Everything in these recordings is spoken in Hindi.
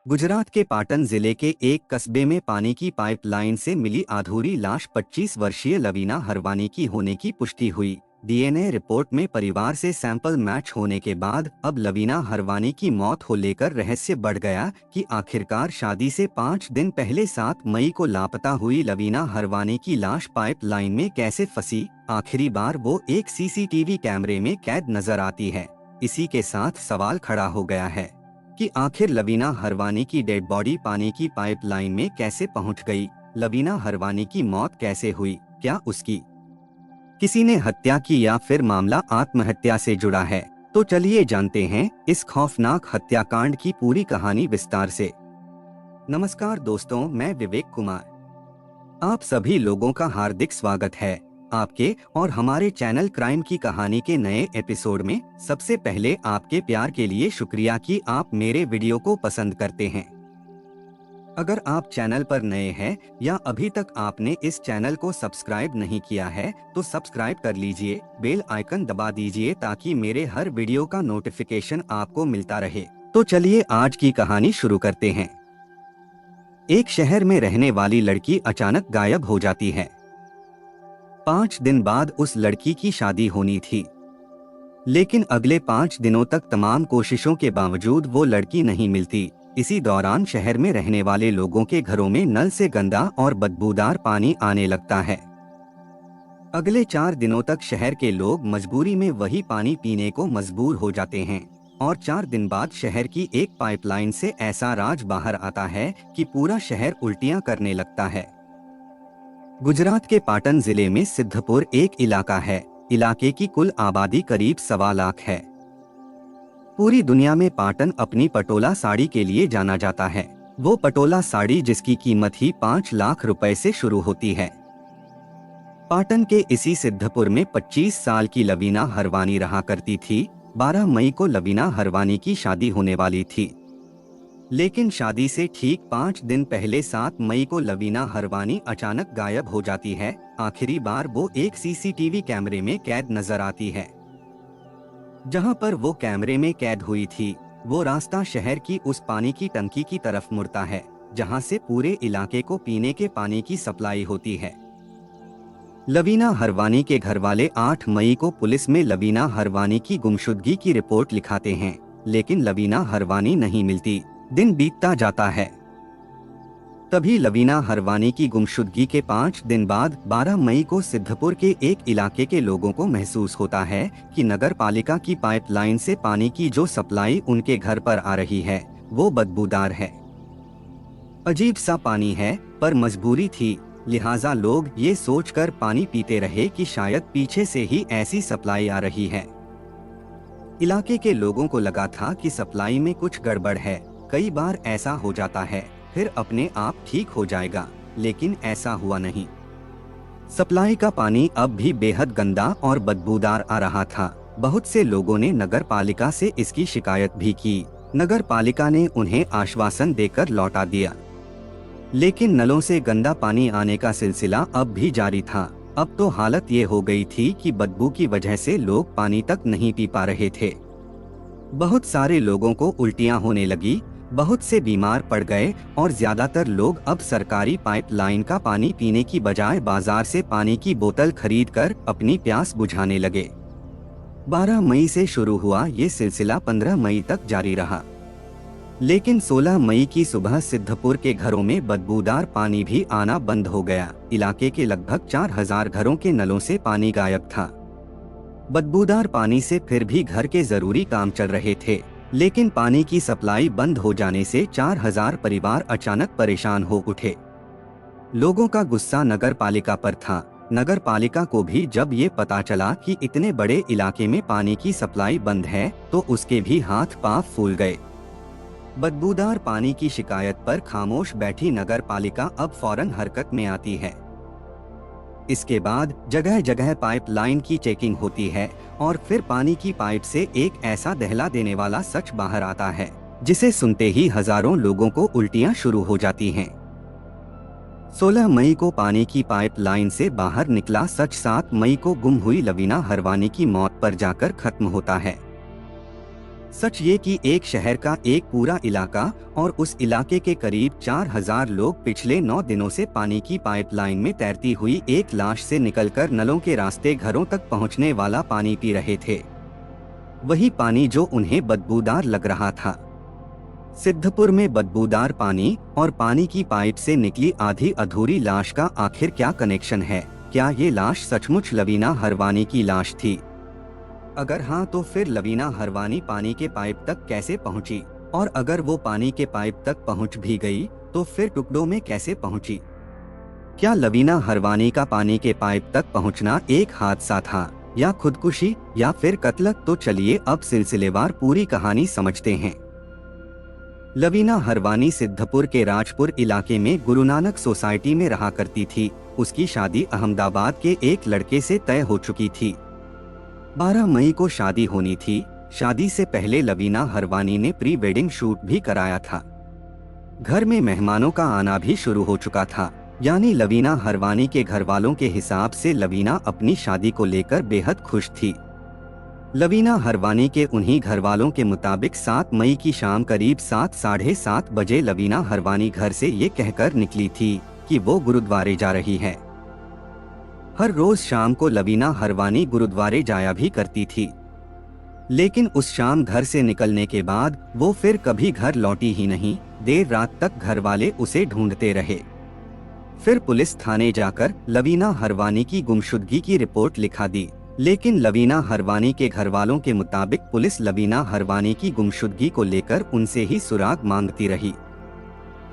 गुजरात के पाटन जिले के एक कस्बे में पानी की पाइपलाइन से मिली अधूरी लाश 25 वर्षीय लवीना हरवानी की होने की पुष्टि हुई। डीएनए रिपोर्ट में परिवार से सैंपल मैच होने के बाद अब लवीना हरवानी की मौत को लेकर रहस्य बढ़ गया कि आखिरकार शादी से 5 दिन पहले 7 मई को लापता हुई लवीना हरवानी की लाश पाइपलाइन में कैसे फंसी। आखिरी बार वो एक सीसीटीवी कैमरे में कैद नजर आती है। इसी के साथ सवाल खड़ा हो गया है कि आखिर लवीना हरवानी की डेड बॉडी पानी की पाइपलाइन में कैसे पहुंच गई। लवीना हरवानी की मौत कैसे हुई, क्या उसकी किसी ने हत्या की या फिर मामला आत्महत्या से जुड़ा है। तो चलिए जानते हैं इस खौफनाक हत्याकांड की पूरी कहानी विस्तार से। नमस्कार दोस्तों, मैं विवेक कुमार आप सभी लोगों का हार्दिक स्वागत है आपके और हमारे चैनल क्राइम की कहानी के नए एपिसोड में। सबसे पहले आपके प्यार के लिए शुक्रिया कि आप मेरे वीडियो को पसंद करते हैं। अगर आप चैनल पर नए हैं या अभी तक आपने इस चैनल को सब्सक्राइब नहीं किया है तो सब्सक्राइब कर लीजिए, बेल आइकन दबा दीजिए ताकि मेरे हर वीडियो का नोटिफिकेशन आपको मिलता रहे। तो चलिए आज की कहानी शुरू करते हैं। एक शहर में रहने वाली लड़की अचानक गायब हो जाती है। 5 दिन बाद उस लड़की की शादी होनी थी, लेकिन अगले 5 दिनों तक तमाम कोशिशों के बावजूद वो लड़की नहीं मिलती। इसी दौरान शहर में रहने वाले लोगों के घरों में नल से गंदा और बदबूदार पानी आने लगता है। अगले 4 दिनों तक शहर के लोग मजबूरी में वही पानी पीने को मजबूर हो जाते हैं और 4 दिन बाद शहर की एक पाइपलाइन से ऐसा राज बाहर आता है कि पूरा शहर उल्टियां करने लगता है। गुजरात के पाटन जिले में सिद्धपुर एक इलाका है। इलाके की कुल आबादी करीब 1.25 लाख है। पूरी दुनिया में पाटन अपनी पटोला साड़ी के लिए जाना जाता है। वो पटोला साड़ी जिसकी कीमत ही 5 लाख रुपए से शुरू होती है। पाटन के इसी सिद्धपुर में 25 साल की लवीना हरवानी रहा करती थी। 12 मई को लवीना हरवानी की शादी होने वाली थी, लेकिन शादी से ठीक 5 दिन पहले 7 मई को लवीना हरवानी अचानक गायब हो जाती है। आखिरी बार वो एक सीसीटीवी कैमरे में कैद नजर आती है। जहां पर वो कैमरे में कैद हुई थी वो रास्ता शहर की उस पानी की टंकी की तरफ मुड़ता है जहां से पूरे इलाके को पीने के पानी की सप्लाई होती है। लवीना हरवानी के घरवाले 8 मई को पुलिस में लवीना हरवानी की गुमशुदगी की रिपोर्ट लिखाते हैं, लेकिन लवीना हरवानी नहीं मिलती। दिन बीतता जाता है। तभी लवीना हरवानी की गुमशुदगी के 5 दिन बाद 12 मई को सिद्धपुर के एक इलाके के लोगों को महसूस होता है कि नगर पालिका की पाइपलाइन से पानी की जो सप्लाई उनके घर पर आ रही है वो बदबूदार है। अजीब सा पानी है, पर मजबूरी थी, लिहाजा लोग ये सोचकर पानी पीते रहे कि शायद पीछे से ही ऐसी सप्लाई आ रही है। इलाके के लोगों को लगा था कि सप्लाई में कुछ गड़बड़ है। कई बार ऐसा हो जाता है, फिर अपने आप ठीक हो जाएगा, लेकिन ऐसा हुआ नहीं। सप्लाई का पानी अब भी बेहद गंदा और बदबूदार आ रहा था। बहुत से लोगों ने नगर पालिका से इसकी शिकायत भी की। नगर पालिका ने उन्हें आश्वासन देकर लौटा दिया, लेकिन नलों से गंदा पानी आने का सिलसिला अब भी जारी था। अब तो हालत ये हो गई थी कि बदबू की वजह से लोग पानी तक नहीं पी पा रहे थे। बहुत सारे लोगों को उल्टियां होने लगी, बहुत से बीमार पड़ गए और ज्यादातर लोग अब सरकारी पाइपलाइन का पानी पीने की बजाय बाजार से पानी की बोतल खरीदकर अपनी प्यास बुझाने लगे। 12 मई से शुरू हुआ ये सिलसिला 15 मई तक जारी रहा, लेकिन 16 मई की सुबह सिद्धपुर के घरों में बदबूदार पानी भी आना बंद हो गया। इलाके के लगभग 4000 घरों के नलों से पानी गायब था। बदबूदार पानी से फिर भी घर के जरूरी काम चल रहे थे, लेकिन पानी की सप्लाई बंद हो जाने से 4000 परिवार अचानक परेशान हो उठे। लोगों का गुस्सा नगर पालिका पर था। नगर पालिका को भी जब ये पता चला कि इतने बड़े इलाके में पानी की सप्लाई बंद है तो उसके भी हाथ पांव फूल गए। बदबूदार पानी की शिकायत पर खामोश बैठी नगर पालिका अब फौरन हरकत में आती है। इसके बाद जगह जगह पाइपलाइन की चेकिंग होती है और फिर पानी की पाइप से एक ऐसा दहला देने वाला सच बाहर आता है जिसे सुनते ही हजारों लोगों को उल्टियां शुरू हो जाती हैं। 16 मई को पानी की पाइपलाइन से बाहर निकला सच 7 मई को गुम हुई लवीना हरवानी की मौत पर जाकर खत्म होता है। सच ये कि एक शहर का एक पूरा इलाका और उस इलाके के करीब 4000 लोग पिछले 9 दिनों से पानी की पाइपलाइन में तैरती हुई एक लाश से निकलकर नलों के रास्ते घरों तक पहुंचने वाला पानी पी रहे थे। वही पानी जो उन्हें बदबूदार लग रहा था। सिद्धपुर में बदबूदार पानी और पानी की पाइप से निकली आधी अधूरी लाश का आखिर क्या कनेक्शन है? क्या ये लाश सचमुच लवीना हरवानी की लाश थी? अगर हाँ, तो फिर लवीना हरवानी पानी के पाइप तक कैसे पहुंची? और अगर वो पानी के पाइप तक पहुंच भी गई तो फिर टुकड़ों में कैसे पहुंची? क्या लवीना हरवानी का पानी के पाइप तक पहुंचना एक हादसा था या खुदकुशी या फिर कत्ल? तो चलिए अब सिलसिलेवार पूरी कहानी समझते हैं। लवीना हरवानी सिद्धपुर के राजपुर इलाके में गुरु नानक सोसाइटी में रहा करती थी। उसकी शादी अहमदाबाद के एक लड़के से तय हो चुकी थी। 12 मई को शादी होनी थी। शादी से पहले लवीना हरवानी ने प्री वेडिंग शूट भी कराया था। घर में मेहमानों का आना भी शुरू हो चुका था। यानी लवीना हरवानी के घर वालों के हिसाब से लवीना अपनी शादी को लेकर बेहद खुश थी। लवीना हरवानी के उन्हीं घर वालों के मुताबिक 7 मई की शाम करीब 7 साढ़े 7 बजे लवीना हरवानी घर से ये कहकर निकली थी कि वो गुरुद्वारे जा रही है। हर रोज शाम को लवीना हरवानी गुरुद्वारे जाया भी करती थी, लेकिन उस शाम घर से निकलने के बाद वो फिर कभी घर लौटी ही नहीं। देर रात तक घर वाले उसे ढूंढते रहे। फिर पुलिस थाने जाकर लवीना हरवानी की गुमशुदगी की रिपोर्ट लिखा दी, लेकिन लवीना हरवानी के घर वालों के मुताबिक पुलिस लवीना हरवानी की गुमशुदगी को लेकर उनसे ही सुराग मांगती रही।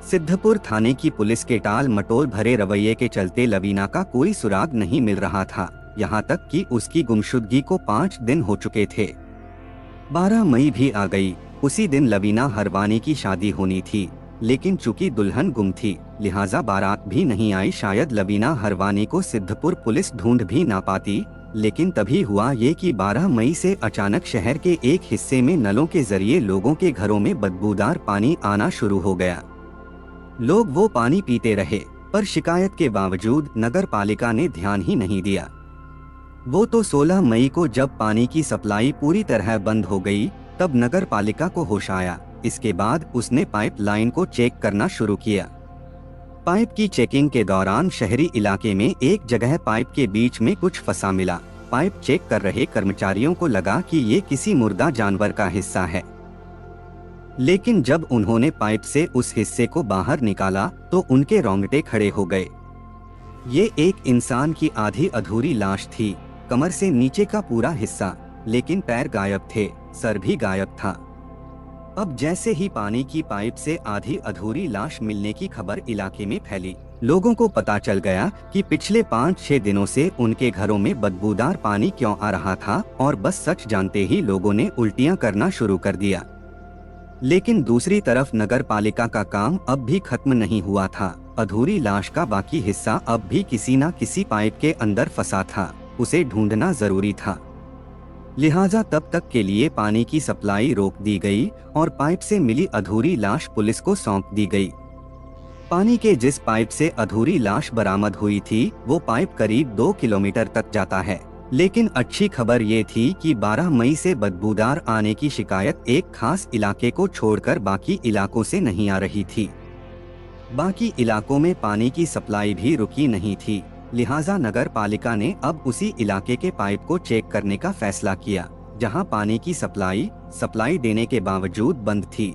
सिद्धपुर थाने की पुलिस के टाल मटोल भरे रवैये के चलते लवीना का कोई सुराग नहीं मिल रहा था। यहाँ तक कि उसकी गुमशुदगी को 5 दिन हो चुके थे। 12 मई भी आ गई। उसी दिन लवीना हरवानी की शादी होनी थी, लेकिन चूंकि दुल्हन गुम थी लिहाजा बारात भी नहीं आई। शायद लवीना हरवानी को सिद्धपुर पुलिस ढूंढ भी ना पाती। लेकिन तभी हुआ ये कि 12 मई से अचानक शहर के एक हिस्से में नलों के जरिए लोगों के घरों में बदबूदार पानी आना शुरू हो गया। लोग वो पानी पीते रहे, पर शिकायत के बावजूद नगर पालिका ने ध्यान ही नहीं दिया। वो तो 16 मई को जब पानी की सप्लाई पूरी तरह बंद हो गई तब नगर पालिका को होश आया। इसके बाद उसने पाइप लाइन को चेक करना शुरू किया। पाइप की चेकिंग के दौरान शहरी इलाके में एक जगह पाइप के बीच में कुछ फंसा मिला। पाइप चेक कर रहे कर्मचारियों को लगा कि ये किसी मुर्दा जानवर का हिस्सा है, लेकिन जब उन्होंने पाइप से उस हिस्से को बाहर निकाला तो उनके रोंगटे खड़े हो गए। ये एक इंसान की आधी अधूरी लाश थी, कमर से नीचे का पूरा हिस्सा, लेकिन पैर गायब थे, सर भी गायब था। अब जैसे ही पानी की पाइप से आधी अधूरी लाश मिलने की खबर इलाके में फैली, लोगों को पता चल गया कि पिछले 5-6 दिनों से उनके घरों में बदबूदार पानी क्यों आ रहा था, और बस सच जानते ही लोगों ने उल्टियां करना शुरू कर दिया। लेकिन दूसरी तरफ नगर पालिका का काम अब भी खत्म नहीं हुआ था। अधूरी लाश का बाकी हिस्सा अब भी किसी न किसी पाइप के अंदर फंसा था, उसे ढूंढना जरूरी था। लिहाजा तब तक के लिए पानी की सप्लाई रोक दी गई और पाइप से मिली अधूरी लाश पुलिस को सौंप दी गई। पानी के जिस पाइप से अधूरी लाश बरामद हुई थी वो पाइप करीब 2 किलोमीटर तक जाता है। लेकिन अच्छी खबर ये थी कि 12 मई से बदबूदार आने की शिकायत एक खास इलाके को छोड़कर बाकी इलाकों से नहीं आ रही थी। बाकी इलाकों में पानी की सप्लाई भी रुकी नहीं थी, लिहाजा नगर पालिका ने अब उसी इलाके के पाइप को चेक करने का फैसला किया जहां पानी की सप्लाई देने के बावजूद बंद थी।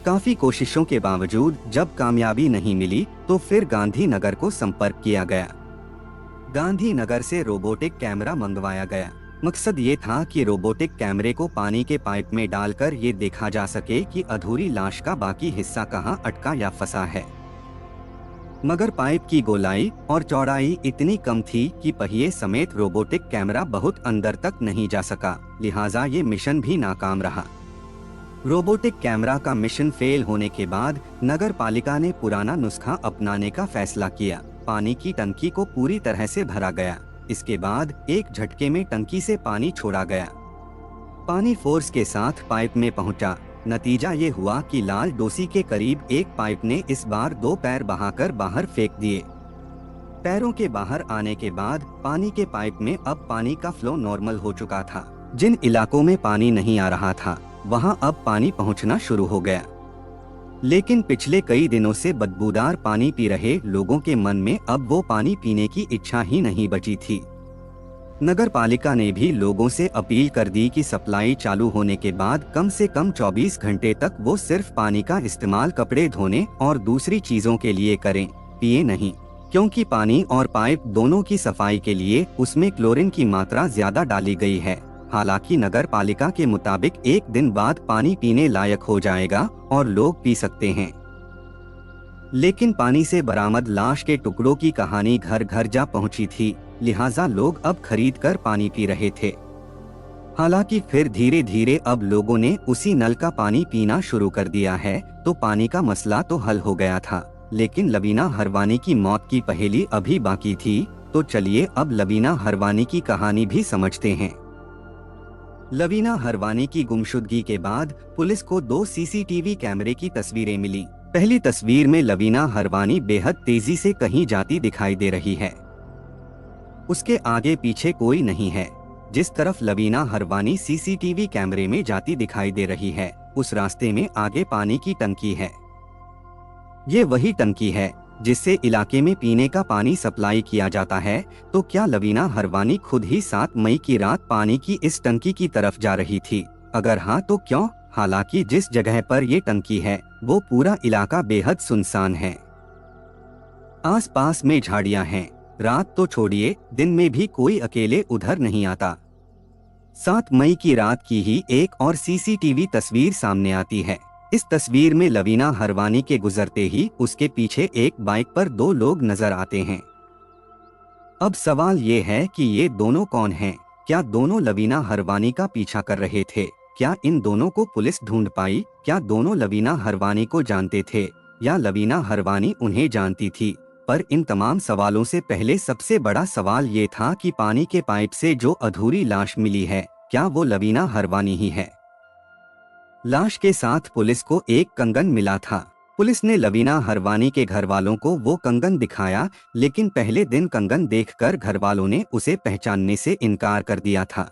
काफी कोशिशों के बावजूद जब कामयाबी नहीं मिली तो फिर गांधीनगर को संपर्क किया गया। गांधीनगर से रोबोटिक कैमरा मंगवाया गया। मकसद ये था कि रोबोटिक कैमरे को पानी के पाइप में डालकर ये देखा जा सके कि अधूरी लाश का बाकी हिस्सा कहां अटका या फंसा है। मगर पाइप की गोलाई और चौड़ाई इतनी कम थी कि पहिए समेत रोबोटिक कैमरा बहुत अंदर तक नहीं जा सका, लिहाजा ये मिशन भी नाकाम रहा। रोबोटिक कैमरा का मिशन फेल होने के बाद नगर पालिका ने पुराना नुस्खा अपनाने का फैसला किया। पानी की टंकी को पूरी तरह से भरा गया। इसके बाद एक झटके में टंकी से पानी छोड़ा गया। पानी फोर्स के साथ पाइप में पहुंचा। नतीजा ये हुआ कि लाल डोसी के करीब एक पाइप ने इस बार 2 पैर बहाकर बाहर फेंक दिए। पैरों के बाहर आने के बाद पानी के पाइप में अब पानी का फ्लो नॉर्मल हो चुका था। जिन इलाकों में पानी नहीं आ रहा था वहां अब पानी पहुंचना शुरू हो गया। लेकिन पिछले कई दिनों से बदबूदार पानी पी रहे लोगों के मन में अब वो पानी पीने की इच्छा ही नहीं बची थी। नगर पालिका ने भी लोगों से अपील कर दी कि सप्लाई चालू होने के बाद कम से कम 24 घंटे तक वो सिर्फ पानी का इस्तेमाल कपड़े धोने और दूसरी चीजों के लिए करें, पिए नहीं, क्योंकि पानी और पाइप दोनों की सफाई के लिए उसमें क्लोरीन की मात्रा ज्यादा डाली गई है। हालांकि नगर पालिका के मुताबिक एक दिन बाद पानी पीने लायक हो जाएगा और लोग पी सकते हैं। लेकिन पानी से बरामद लाश के टुकड़ों की कहानी घर घर जा पहुंची थी, लिहाजा लोग अब खरीद कर पानी पी रहे थे। हालांकि फिर धीरे धीरे अब लोगों ने उसी नल का पानी पीना शुरू कर दिया है, तो पानी का मसला तो हल हो गया था। लेकिन लवीना हरवानी की मौत की पहेली अभी बाकी थी, तो चलिए अब लवीना हरवानी की कहानी भी समझते हैं। लवीना हरवानी की गुमशुदगी के बाद पुलिस को 2 सीसीटीवी कैमरे की तस्वीरें मिली। पहली तस्वीर में लवीना हरवानी बेहद तेजी से कहीं जाती दिखाई दे रही है। उसके आगे पीछे कोई नहीं है। जिस तरफ लवीना हरवानी सीसीटीवी कैमरे में जाती दिखाई दे रही है, उस रास्ते में आगे पानी की टंकी है। ये वही टंकी है जिससे इलाके में पीने का पानी सप्लाई किया जाता है। तो क्या लवीना हरवानी खुद ही 7 मई की रात पानी की इस टंकी की तरफ जा रही थी? अगर हाँ तो क्यों? हालांकि जिस जगह पर ये टंकी है वो पूरा इलाका बेहद सुनसान है। आसपास में झाड़ियां हैं। रात तो छोड़िए, दिन में भी कोई अकेले उधर नहीं आता। 7 मई की रात की ही एक और सीसीटीवी तस्वीर सामने आती है। इस तस्वीर में लवीना हरवानी के गुजरते ही उसके पीछे एक बाइक पर 2 लोग नजर आते हैं। अब सवाल ये है कि ये दोनों कौन हैं? क्या दोनों लवीना हरवानी का पीछा कर रहे थे? क्या इन दोनों को पुलिस ढूंढ पाई? क्या दोनों लवीना हरवानी को जानते थे या लवीना हरवानी उन्हें जानती थी? पर इन तमाम सवालों से पहले सबसे बड़ा सवाल ये था कि पानी के पाइप से जो अधूरी लाश मिली है, क्या वो लवीना हरवानी ही है? लाश के साथ पुलिस को एक कंगन मिला था। पुलिस ने लवीना हरवानी के घर वालों को वो कंगन दिखाया, लेकिन पहले दिन कंगन देखकर घर वालों ने उसे पहचानने से इनकार कर दिया था।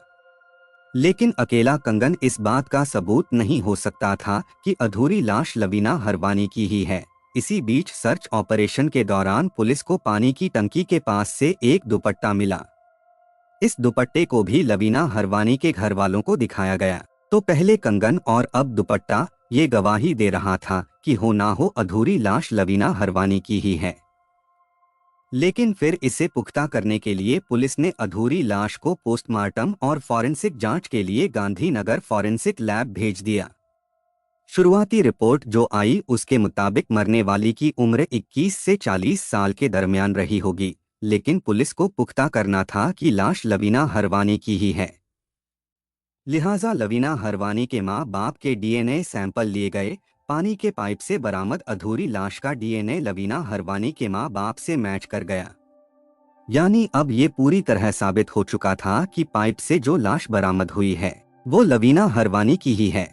लेकिन अकेला कंगन इस बात का सबूत नहीं हो सकता था कि अधूरी लाश लवीना हरवानी की ही है। इसी बीच सर्च ऑपरेशन के दौरान पुलिस को पानी की टंकी के पास से एक दुपट्टा मिला। इस दुपट्टे को भी लवीना हरवानी के घर वालों को दिखाया गया। तो पहले कंगन और अब दुपट्टा, ये गवाही दे रहा था कि हो ना हो अधूरी लाश लवीना हरवानी की ही है। लेकिन फिर इसे पुख्ता करने के लिए पुलिस ने अधूरी लाश को पोस्टमार्टम और फॉरेंसिक जांच के लिए गांधीनगर फॉरेंसिक लैब भेज दिया। शुरुआती रिपोर्ट जो आई उसके मुताबिक मरने वाली की उम्र 21 से 40 साल के दरमियान रही होगी, लेकिन पुलिस को पुख्ता करना था कि लाश लवीना हरवानी की ही है। लिहाजा लवीना हरवानी के मां बाप के डीएनए सैंपल लिए गए। पानी के पाइप से बरामद अधूरी लाश का डीएनए लवीना हरवानी के मां बाप से मैच कर गया। यानी अब ये पूरी तरह साबित हो चुका था कि पाइप से जो लाश बरामद हुई है वो लवीना हरवानी की ही है।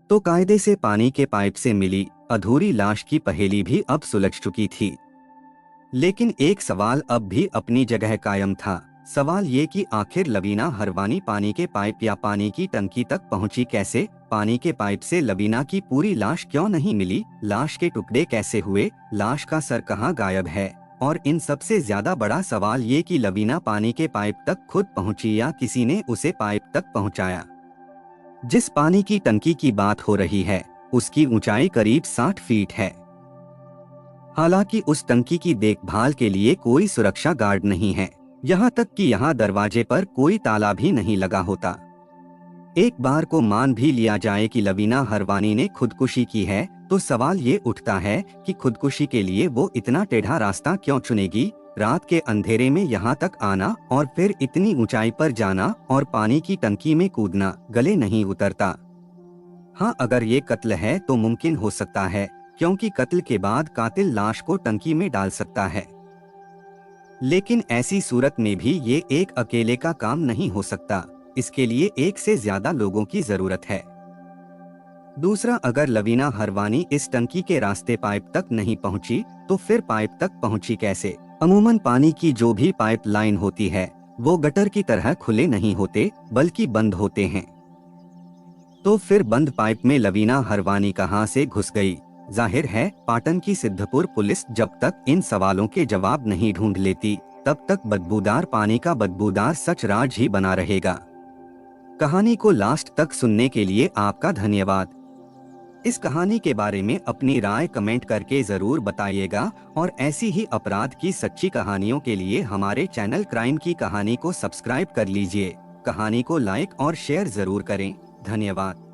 तो कायदे से पानी के पाइप से मिली अधूरी लाश की पहेली भी अब सुलझ चुकी थी। लेकिन एक सवाल अब भी अपनी जगह कायम था। सवाल ये कि आखिर लवीना हरवानी पानी के पाइप या पानी की टंकी तक पहुंची कैसे? पानी के पाइप से लवीना की पूरी लाश क्यों नहीं मिली? लाश के टुकड़े कैसे हुए? लाश का सर कहां गायब है? और इन सबसे ज्यादा बड़ा सवाल ये कि लवीना पानी के पाइप तक खुद पहुंची या किसी ने उसे पाइप तक पहुंचाया? जिस पानी की टंकी की बात हो रही है उसकी ऊंचाई करीब 60 फीट है। हालांकि उस टंकी की देखभाल के लिए कोई सुरक्षा गार्ड नहीं है, यहाँ तक कि यहाँ दरवाजे पर कोई ताला भी नहीं लगा होता। एक बार को मान भी लिया जाए कि लवीना हरवानी ने खुदकुशी की है, तो सवाल ये उठता है कि खुदकुशी के लिए वो इतना टेढ़ा रास्ता क्यों चुनेगी? रात के अंधेरे में यहाँ तक आना और फिर इतनी ऊंचाई पर जाना और पानी की टंकी में कूदना गले नहीं उतरता। हाँ, अगर ये कत्ल है तो मुमकिन हो सकता है, क्योंकि कत्ल के बाद कातिल लाश को टंकी में डाल सकता है। लेकिन ऐसी सूरत में भी ये एक अकेले का काम नहीं हो सकता, इसके लिए एक से ज्यादा लोगों की जरूरत है। दूसरा, अगर लवीना हरवानी इस टंकी के रास्ते पाइप तक नहीं पहुंची तो फिर पाइप तक पहुंची कैसे? अमूमन पानी की जो भी पाइप लाइन होती है वो गटर की तरह खुले नहीं होते बल्कि बंद होते हैं। तो फिर बंद पाइप में लवीना हरवानी कहां से घुस गई? जाहिर है पाटन की सिद्धपुर पुलिस जब तक इन सवालों के जवाब नहीं ढूंढ लेती, तब तक बदबूदार पानी का बदबूदार सच राज ही बना रहेगा। कहानी को लास्ट तक सुनने के लिए आपका धन्यवाद। इस कहानी के बारे में अपनी राय कमेंट करके जरूर बताइएगा और ऐसी ही अपराध की सच्ची कहानियों के लिए हमारे चैनल क्राइम की कहानी को सब्सक्राइब कर लीजिए। कहानी को लाइक और शेयर जरूर करें। धन्यवाद।